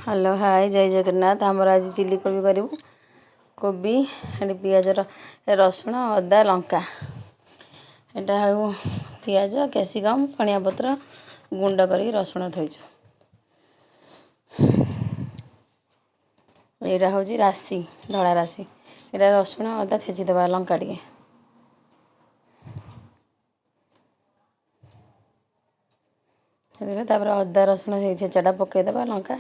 Hello hi जय जगन्नाथ। आमर आज चिली कोबी करूँ। कोबी पियाज रसुण अदा लंका एटा हूँ पियाज कैप्सिकम धनिया पत्र गुंड कर रसुण थोइछु। यहाँ हूँ राशि धड़ा राशि यहाँ रसुण अदा छेचिदेवा लंका टे अदा रसुण छेचाटा पकईदेवा लंका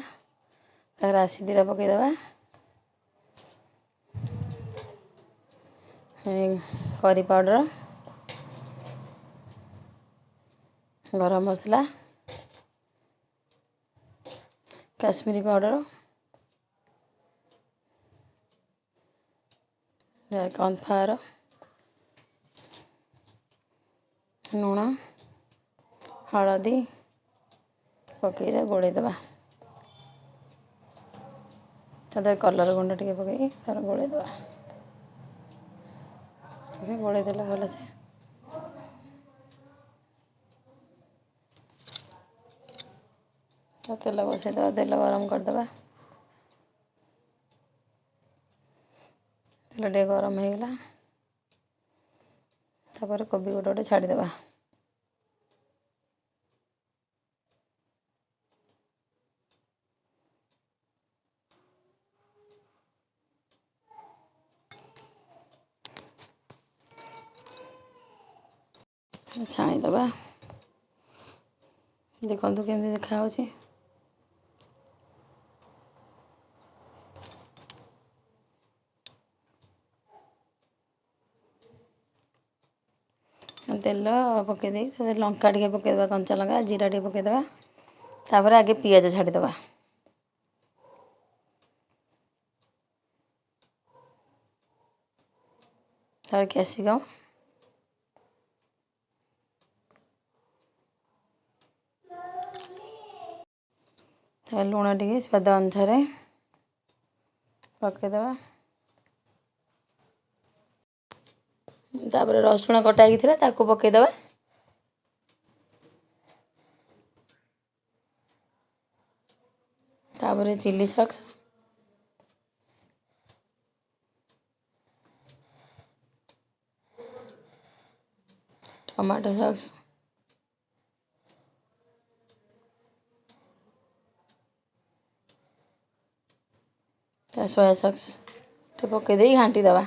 राशि दीटा पकईदेवा करी पाउडर गरम मसला काश्मीरी पाउडर कॉर्नफ्लावर लुण हलदी पकईदे गोलैदेवा कलर गुंड टे पकई तार गोलैदेवा गोलैदेले भलसे तेल बसईदेवा तेल गरम करदेवा तेल टे गरम होगला तापर कोबी गोटे गोटे छाड़देवा छाणीदेवा देखु केमती देखा तेल पकईदे लंका टे पकईदेवा कंचा लंका जीरा टे पकईदेवा तापर आगे पियाज छाड़ीदेवा तापर कैप्सिकम लुण टे स्वाद अनुसार पकईदेवा तापर रसुण कटा ताकू पकईदेवा तापर chili sauce tomato sauce soya sauce टे पकईदे घाटीदेवा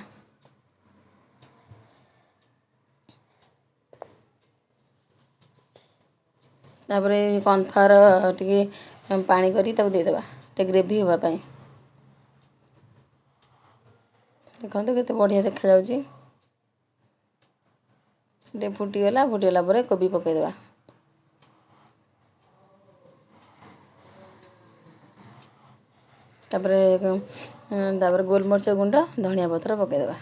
तापर कॉर्नफ्लावर टे पानी करी देदेवा टे ग्रेवी होगापाई देखो केते बढ़िया देखा जाउची टे फुटीगला पर कोबी पकईदेवा तापर गोलमरीच गुंड धनिया पत्र पकईदेवा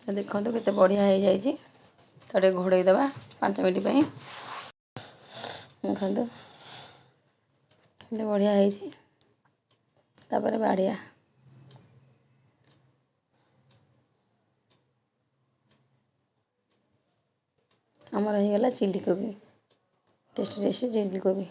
देखो केते बढ़िया हो जाइए तो घोड़े देवा 5 मिनट देखो केते बढ़िया होपर बाड़िया आमर हो गला चिली कोबी टेस्टी टेस्टी चिली कोबी।